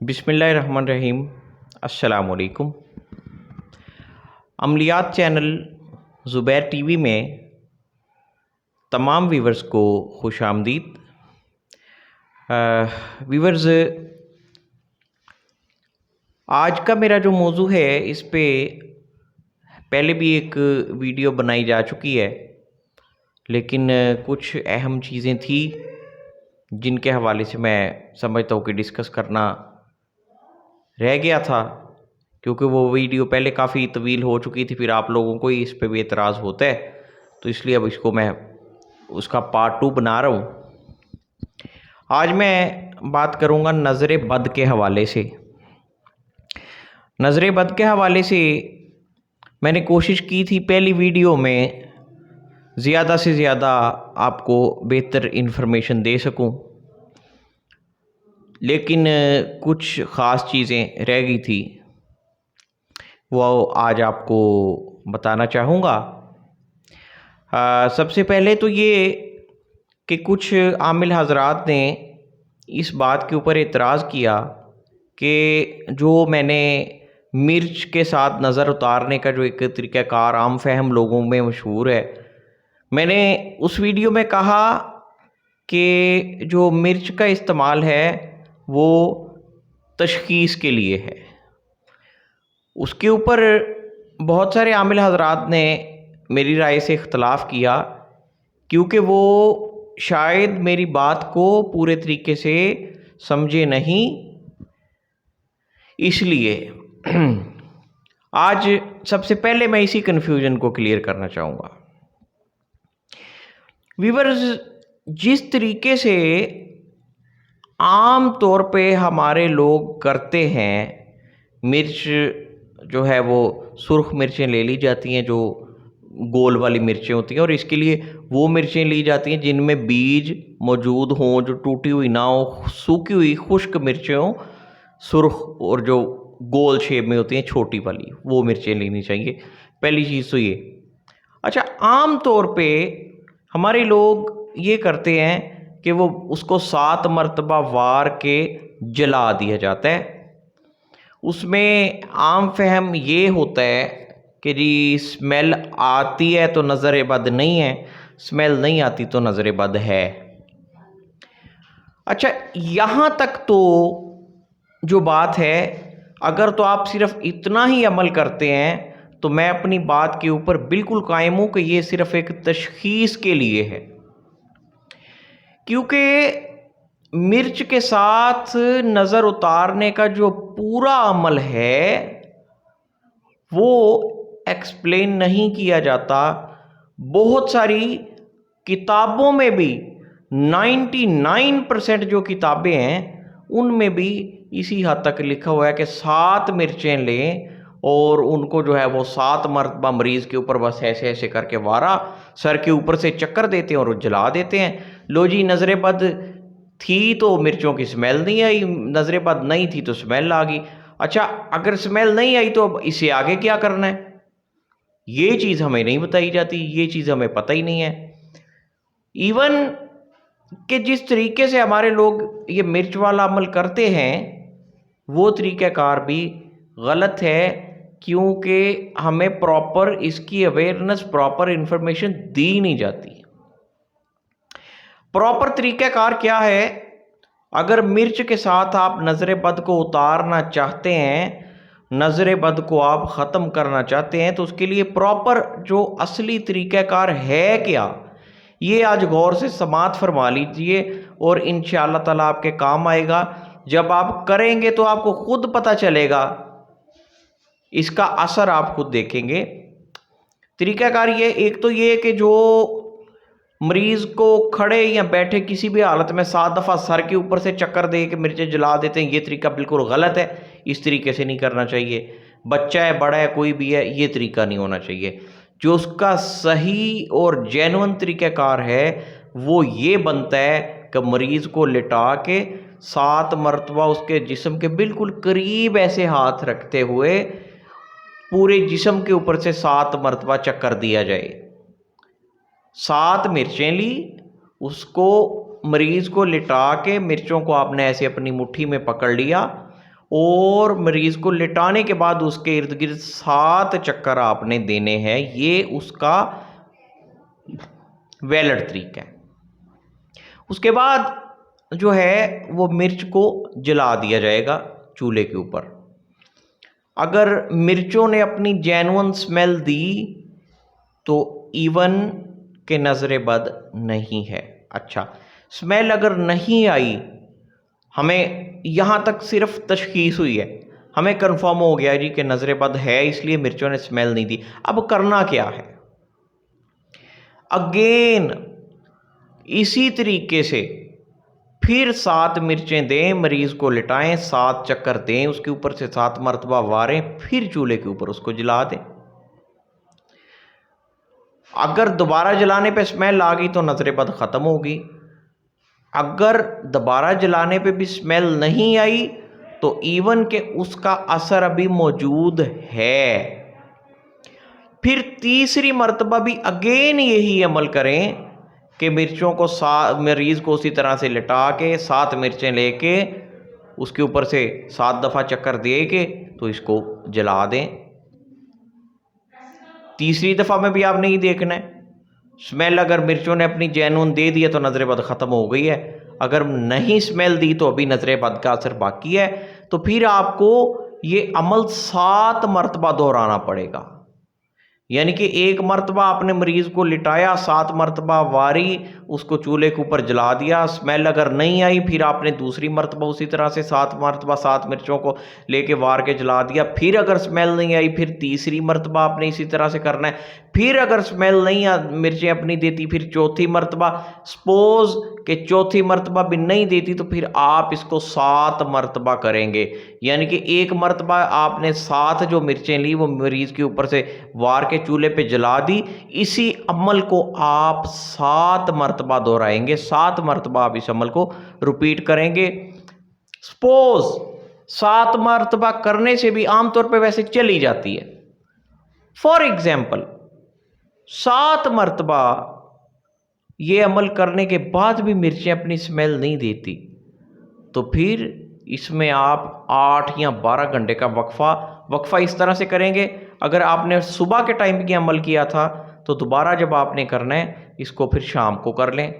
बिस्मिल्लाहिर्रहमानिर्रहीम। अस्सलाम वालेकुम। अमलियात चैनल ज़ुबैर टीवी में तमाम व्यूवर्स को खुश आमदीद। व्यूवर्स, आज का मेरा जो मौजू है इस पे पहले भी एक वीडियो बनाई जा चुकी है, लेकिन कुछ अहम चीज़ें थी जिनके हवाले से मैं समझता हूँ कि डिस्कस करना रह गया था, क्योंकि वो वीडियो पहले काफ़ी तवील हो चुकी थी। फिर आप लोगों को ही इस पे भी एतराज़ होता है, तो इसलिए अब इसको मैं उसका पार्ट 2 बना रहा हूँ। आज मैं बात करूँगा नज़र बद के हवाले से। नज़र बद के हवाले से मैंने कोशिश की थी पहली वीडियो में ज़्यादा से ज़्यादा आपको बेहतर इन्फॉर्मेशन दे सकूं, लेकिन कुछ ख़ास चीज़ें रह गई थी, वो आज आपको बताना चाहूँगा। सबसे पहले तो ये कि कुछ आमिल हजरात ने इस बात के ऊपर एतराज़ किया कि जो मैंने मिर्च के साथ नज़र उतारने का जो एक तरीक़ाकार आम फहम लोगों में मशहूर है, मैंने उस वीडियो में कहा कि जो मिर्च का इस्तेमाल है वो तशख़ीस के लिए है। उसके ऊपर बहुत सारे आमिल हजरात ने मेरी राय से इख्तलाफ किया, क्योंकि वो शायद मेरी बात को पूरे तरीके से समझे नहीं। इसलिए आज सबसे पहले मैं इसी कन्फ्यूजन को क्लियर करना चाहूँगा। व्यूअर्स, जिस तरीके से आम तौर पे हमारे लोग करते हैं, मिर्च जो है वो सुर्ख मिर्चें ले ली जाती हैं, जो गोल वाली मिर्चें होती हैं, और इसके लिए वो मिर्चें ली जाती हैं जिनमें बीज मौजूद हों, जो टूटी हुई ना हो, सूखी हुई खुश्क मिर्चें हों, सुर्ख, और जो गोल शेप में होती हैं छोटी वाली, वो मिर्चें लेनी चाहिए। पहली चीज़ तो ये। अच्छा, आम तौर पे हमारे लोग ये करते हैं कि वो उसको 7 मरतबा वार के जला दिया जाता है। उसमें आम फहम ये होता है कि जी स्मेल आती है तो नज़र बद नहीं है, स्मेल नहीं आती तो नज़र बद है। अच्छा, यहाँ तक तो जो बात है, अगर तो आप सिर्फ इतना ही अमल करते हैं तो मैं अपनी बात के ऊपर बिल्कुल कायम हूँ कि ये सिर्फ एक तशख़ीस के लिए है, क्योंकि मिर्च के साथ नज़र उतारने का जो पूरा अमल है वो एक्सप्लेन नहीं किया जाता। बहुत सारी किताबों में भी 99% जो किताबें हैं उनमें भी इसी हद तक लिखा हुआ है कि 7 मिर्चें लें और उनको जो है वो 7 मरतबा मरीज़ के ऊपर बस ऐसे ऐसे करके वारा, सर के ऊपर से चक्कर देते हैं और जला देते हैं। लो जी, नज़र बद थी तो मिर्चों की स्मेल नहीं आई, नज़र बद नहीं थी तो स्मेल आ गई। अच्छा, अगर स्मेल नहीं आई तो अब इससे आगे क्या करना है, ये चीज़ हमें नहीं बताई जाती, ये चीज़ हमें पता ही नहीं है। इवन कि जिस तरीके से हमारे लोग ये मिर्च वाला अमल करते हैं वो तरीक़ाकार भी गलत है, क्योंकि हमें प्रॉपर इसकी अवेयरनेस, प्रॉपर इंफॉर्मेशन दी नहीं जाती। प्रॉपर तरीक़ाकार क्या है? अगर मिर्च के साथ आप नज़र बद को उतारना चाहते हैं, नज़र बद को आप ख़त्म करना चाहते हैं, तो उसके लिए प्रॉपर जो असली तरीक़ाकार है क्या, ये आज गौर से समाअत फरमा लीजिए और इंशाअल्लाह ताला आपके काम आएगा। जब आप करेंगे तो आपको खुद पता चलेगा, इसका असर आप खुद देखेंगे। तरीक़ाकार ये, एक तो ये कि जो मरीज़ को खड़े या बैठे किसी भी हालत में 7 दफ़ा सर के ऊपर से चक्कर दे के मिर्चें जला देते हैं, ये तरीका बिल्कुल गलत है। इस तरीके से नहीं करना चाहिए। बच्चा है, बड़ा है, कोई भी है, ये तरीका नहीं होना चाहिए। जो उसका सही और जेन्युइन तरीक़ाकार है वो ये बनता है कि मरीज़ को लिटा के 7 मरतबा उसके जिस्म के बिल्कुल करीब ऐसे हाथ रखते हुए पूरे जिस्म के ऊपर से 7 मरतबा चक्कर दिया जाए। 7 मिर्चें ली, उसको मरीज़ को लिटा के मिर्चों को आपने ऐसे अपनी मुट्ठी में पकड़ लिया और मरीज को लिटाने के बाद उसके इर्द गिर्द 7 चक्कर आपने देने हैं। ये उसका वैलिड तरीका है। उसके बाद जो है वो मिर्च को जला दिया जाएगा चूल्हे के ऊपर। अगर मिर्चों ने अपनी जेन्युइन स्मेल दी तो इवन के नज़र बद नहीं है। अच्छा, स्मेल अगर नहीं आई, हमें यहाँ तक सिर्फ तशखीस हुई है, हमें कंफर्म हो गया जी कि नज़र बद है, इसलिए मिर्चों ने स्मेल नहीं दी। अब करना क्या है? अगेन इसी तरीके से फिर 7 मिर्चें दें, मरीज को लिटाएं, 7 चक्कर दें, उसके ऊपर से 7 मरतबा वारें, फिर चूल्हे के ऊपर उसको जला दें। अगर दोबारा जलाने पे स्मेल आ गई तो नजर बद ख़त्म होगी। अगर दोबारा जलाने पे भी स्मेल नहीं आई तो इवन के उसका असर अभी मौजूद है। फिर तीसरी मरतबा भी अगेन यही अमल करें कि मिर्चों को मरीज़ को उसी तरह से लिटा के 7 मिर्चें लेके उसके ऊपर से 7 दफ़ा चक्कर दे के तो इसको जला दें। तीसरी दफ़ा में भी आपने ही देखना है, स्मेल अगर मिर्चों ने अपनी जेनून दे दिया तो नज़र बद ख़त्म हो गई है। अगर नहीं स्मेल दी तो अभी नज़र बद का असर बाकी है। तो फिर आपको ये अमल 7 मरतबा दोहराना पड़ेगा। यानी कि 1 मरतबा आपने मरीज़ को लिटाया, 7 मरतबा वारी, उसको चूल्हे के ऊपर जला दिया, स्मेल अगर नहीं आई फिर आपने दूसरी मरतबा उसी तरह से 7 मरतबा 7 मिर्चों को लेके वार के जला दिया। फिर अगर स्मेल नहीं आई फिर तीसरी मरतबा आपने इसी तरह से करना है। फिर अगर स्मेल नहीं मिर्चें अपनी देती फिर चौथी मरतबा। सपोज कि चौथी मरतबा भी नहीं देती तो फिर आप इसको 7 मरतबा करेंगे। यानी कि 1 मरतबा आपने 7 जो मिर्चें ली वो मरीज़ के ऊपर से वार के चूल्हे पे जला दी। इसी अमल को आप 7 मरतबा दोहराएंगे, 7 मरतबा आप इस अमल को रिपीट करेंगे। सपोज 7 मरतबा करने से भी आमतौर पे वैसे चली जाती है। फॉर एग्जाम्पल 7 मरतबा ये अमल करने के बाद भी मिर्चें अपनी स्मेल नहीं देती तो फिर इसमें आप 8 या 12 घंटे का वक्फा इस तरह से करेंगे। अगर आपने सुबह के टाइम भी अमल किया था तो दोबारा जब आपने करना है इसको फिर शाम को कर लें,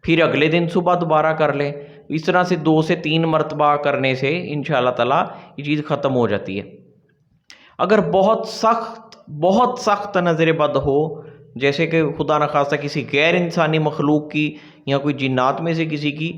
फिर अगले दिन सुबह दोबारा कर लें। इस तरह से 2 से 3 मरतबा करने से इंशाअल्लाह ताला ये चीज़ ख़त्म हो जाती है। अगर बहुत सख्त नज़र बद हो, जैसे कि खुदा न खास्ता किसी गैर इंसानी मखलूक की या कोई जिन्नात में से किसी की,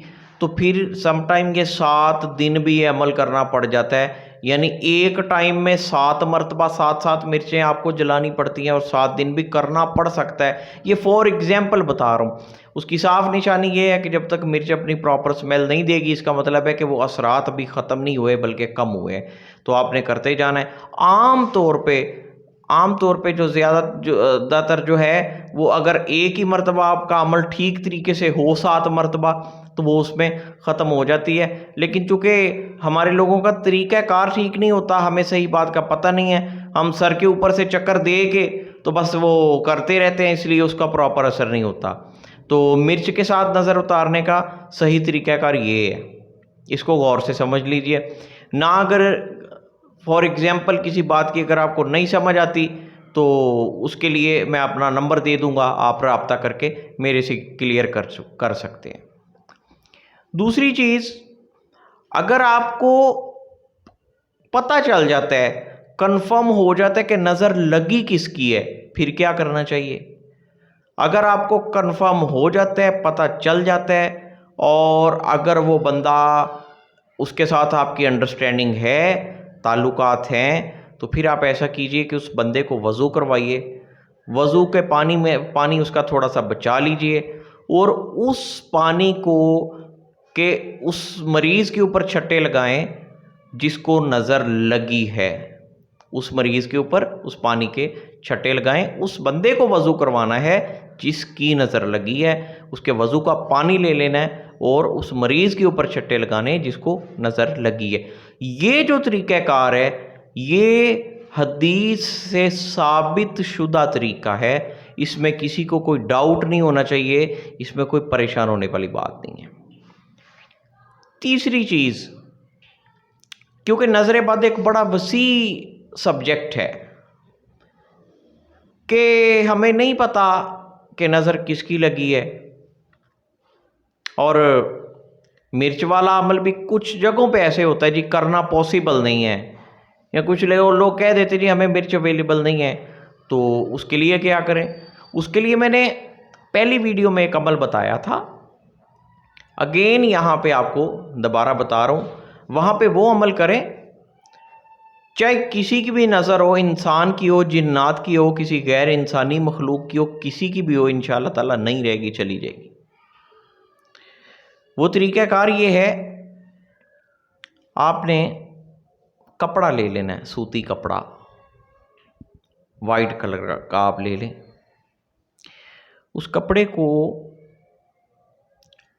तो फिर समटाइम ये 7 दिन भी ये अमल करना पड़ जाता है। यानी एक टाइम में 7 मरतबा 7 मिर्चें आपको जलानी पड़ती हैं और 7 दिन भी करना पड़ सकता है। ये फॉर एग्जाम्पल बता रहा हूँ। उसकी साफ निशानी ये है कि जब तक मिर्च अपनी प्रॉपर स्मेल नहीं देगी इसका मतलब है कि वो असरात अभी ख़त्म नहीं हुए बल्कि कम हुए। तो आपने करते जाना है। आम तौर पे जो ज़्यादातर जो है वो अगर एक ही मरतबा आपका अमल ठीक तरीके से हो 7 मरतबा तो वो उसमें ख़त्म हो जाती है। लेकिन चूँकि हमारे लोगों का तरीक़ा कार ठीक नहीं होता, हमें सही बात का पता नहीं है, हम सर के ऊपर से चक्कर दे के तो बस वो करते रहते हैं, इसलिए उसका प्रॉपर असर नहीं होता। तो मिर्च के साथ नज़र उतारने का सही तरीक़ाकार ये है, इसको गौर से समझ लीजिए ना। अगर फॉर एग्ज़ाम्पल किसी बात की अगर आपको नहीं समझ आती तो उसके लिए मैं अपना नंबर दे दूंगा, आप रब्ता करके मेरे से क्लियर कर सकते हैं। दूसरी चीज़, अगर आपको पता चल जाता है, कंफर्म हो जाता है कि नज़र लगी किसकी है, फिर क्या करना चाहिए? अगर आपको कंफर्म हो जाता है, पता चल जाता है और अगर वो बंदा उसके साथ आपकी अंडरस्टैंडिंग है, ताल्लुकात हैं, तो फिर आप ऐसा कीजिए कि उस बंदे को वज़ू करवाइए। वज़ू के पानी उसका थोड़ा सा बचा लीजिए और उस पानी को के उस मरीज़ के ऊपर छट्टे लगाएं जिसको नज़र लगी है। उस मरीज़ के ऊपर उस पानी के छट्टे लगाएं। उस बंदे को वज़ू करवाना है जिसकी नज़र लगी है, उसके वज़ू का पानी ले लेना है और उस मरीज़ के ऊपर छट्टे लगाने जिसको नज़र लगी है। ये जो तरीक़ाकार है ये हदीस से साबित शुदा तरीक़ा है, इसमें किसी को कोई डाउट नहीं होना चाहिए, इसमें कोई परेशान होने वाली बात नहीं है। तीसरी चीज़ क्योंकि नज़र बद एक बड़ा वसी सब्जेक्ट है कि हमें नहीं पता कि नज़र किसकी लगी है। और मिर्च वाला अमल भी कुछ जगहों पे ऐसे होता है जी करना पॉसिबल नहीं है, या कुछ लोग कह देते जी हमें मिर्च अवेलेबल नहीं है, तो उसके लिए क्या करें। उसके लिए मैंने पहली वीडियो में एक अमल बताया था, अगेन यहाँ पे आपको दोबारा बता रहा हूँ। वहाँ पे वो अमल करें, चाहे किसी की भी नज़र हो, इंसान की हो, जिन्नात की हो, किसी गैर इंसानी मखलूक की हो, किसी की भी हो, इंशाअल्लाह ताला नहीं रहेगी, चली जाएगी। वो तरीक़ाकार ये है, आपने कपड़ा ले लेना है, सूती कपड़ा वाइट कलर का आप ले लें। उस कपड़े को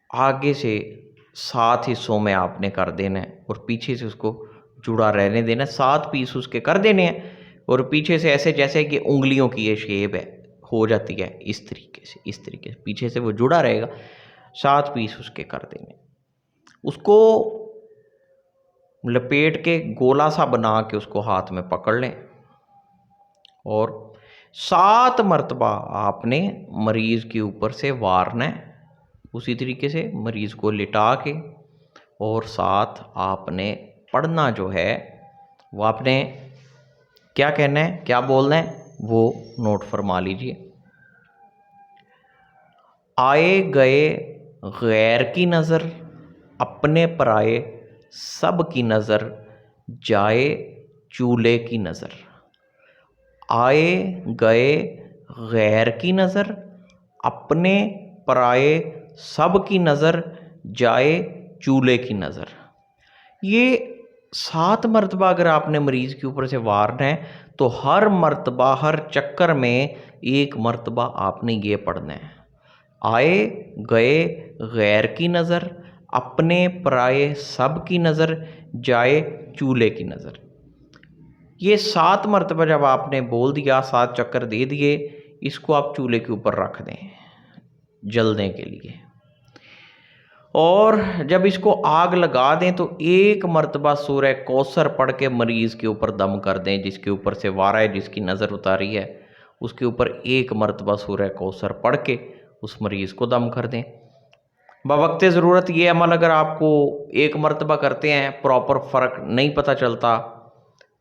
आगे से 7 हिस्सों में आपने कर देना है और पीछे से उसको जुड़ा रहने देना है। 7 पीस उसके कर देने हैं और पीछे से ऐसे जैसे कि उंगलियों की ये शेप है हो जाती है, इस तरीके से पीछे से वो जुड़ा रहेगा। 7 पीस उसके कर देने, उसको लपेट के गोला सा बना के उसको हाथ में पकड़ लें और 7 मरतबा आपने मरीज़ के ऊपर से वारना है। उसी तरीके से मरीज़ को लिटा के और साथ आपने पढ़ना जो है वो आपने क्या कहना है, क्या बोलना है, वो नोट फरमा लीजिए। आए गए गैर की नज़र, अपने पराए सब की नज़र, जाए चूल्हे की नज़र। आए गए गैर की नज़र, अपने पराए सब की नज़र, जाए चूल्हे की नज़र। ये 7 मरतबा अगर आपने मरीज़ के ऊपर से वारना है तो हर मरतबा, हर चक्कर में 1 मरतबा आपने ये पढ़ना है, आए गए गैर की नज़र, अपने पराए सब की नज़र, जाए चूल्हे की नज़र। ये 7 मरतबा जब आपने बोल दिया, 7 चक्कर दे दिए, इसको आप चूल्हे के ऊपर रख दें जलने के लिए। और जब इसको आग लगा दें तो 1 मरतबा सूरह कौसर पढ़ के मरीज़ के ऊपर दम कर दें। जिसके ऊपर से वारा है, जिसकी नज़र उतारी है, उसके ऊपर 1 मरतबा सूरह कौसर पढ़ के उस मरीज़ को दम कर दें। बवक्ते ज़रूरत ये अमल अगर आपको 1 मरतबा करते हैं, प्रॉपर फ़र्क नहीं पता चलता,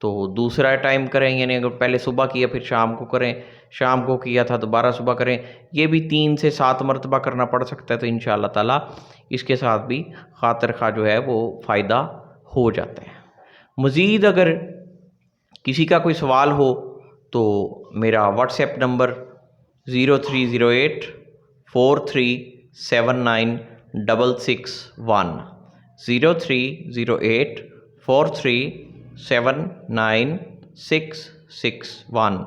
तो दूसरा टाइम करें, यानी अगर पहले सुबह किया फिर शाम को करें, शाम को किया था दोबारा सुबह करें। ये भी 3 से 7 मरतबा करना पड़ सकता है, तो इंशाअल्लाह ताला इसके साथ भी खातिर खा जो है वो फ़ायदा हो जाता है। मज़ीद अगर किसी का कोई सवाल हो तो मेरा व्हाट्सएप नंबर 0308 4379 661 0308 4379 661।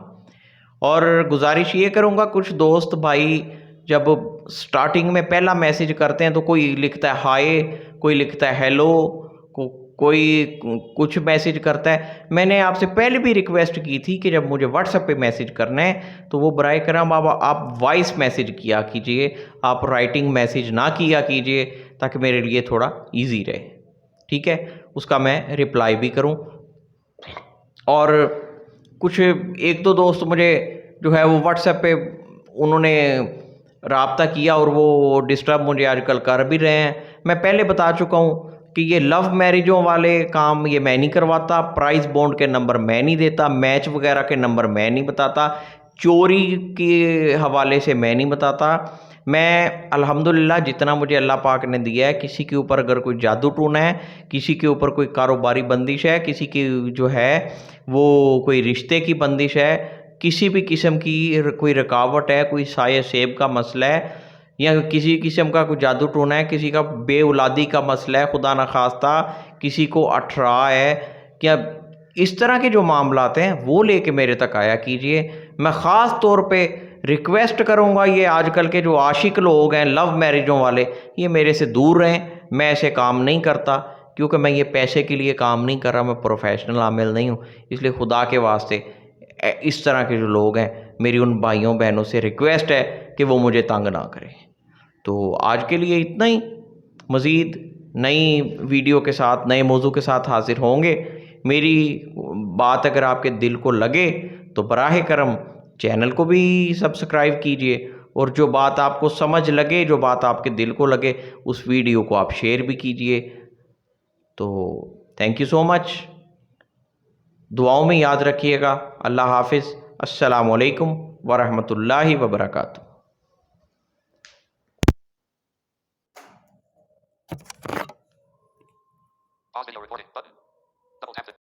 और गुजारिश ये करूँगा, कुछ दोस्त भाई जब स्टार्टिंग में पहला मैसेज करते हैं तो कोई लिखता है हाय, कोई लिखता है हेलो, कोई कुछ मैसेज करता है। मैंने आपसे पहले भी रिक्वेस्ट की थी कि जब मुझे व्हाट्सएप पे मैसेज करना है तो वो बराए करम आप वॉइस मैसेज किया कीजिए, आप राइटिंग मैसेज ना किया कीजिए, ताकि मेरे लिए थोड़ा इजी रहे। ठीक है, उसका मैं रिप्लाई भी करूं। और कुछ 1-2 दोस्त मुझे जो है वो व्हाट्सएप पे उन्होंने राब्ता किया और वो डिस्टर्ब मुझे आजकल कर भी रहे हैं। मैं पहले बता चुका हूँ कि ये लव मैरिजों वाले काम ये मैं नहीं करवाता, प्राइस बॉन्ड के नंबर मैं नहीं देता, मैच वगैरह के नंबर मैं नहीं बताता, चोरी के हवाले से मैं नहीं बताता। मैं अल्हम्दुलिल्लाह जितना मुझे अल्लाह पाक ने दिया है, किसी के ऊपर अगर कोई जादू टूना है, किसी के ऊपर कोई कारोबारी बंदिश है, किसी की जो है वो कोई रिश्ते की बंदिश है, किसी भी किस्म की कोई रुकावट है, कोई साये सेब का मसला है, या किसी किस्म का कोई जादू टोना है, किसी का बेऔलादी का मसला है, खुदा न खास्ता किसी को अठरा है, क्या इस तरह के जो मामलात हैं वो लेके मेरे तक आया कीजिए। मैं ख़ास तौर पे रिक्वेस्ट करूँगा, ये आजकल के जो आशिक लोग हैं लव मैरिजों वाले, ये मेरे से दूर रहें। मैं ऐसे काम नहीं करता, क्योंकि मैं ये पैसे के लिए काम नहीं कर रहा, मैं प्रोफेशनल आमिल नहीं हूँ। इसलिए खुदा के वास्ते इस तरह के जो लोग हैं, मेरी उन भाइयों बहनों से रिक्वेस्ट है कि वो मुझे तंग ना करें। तो आज के लिए इतना ही। मज़ीद नई वीडियो के साथ, नए मौजू के साथ हाजिर होंगे। मेरी बात अगर आपके दिल को लगे तो बराह करम चैनल को भी सब्सक्राइब कीजिए, और जो बात आपको समझ लगे, जो बात आपके दिल को लगे, उस वीडियो को आप शेयर भी कीजिए। तो थैंक यू सो मच। दुआओं में याद रखिएगा। अल्लाह हाफिज़। अस्सलामु अलैकुम वरहमतुल्लाहि वबरकातुहू।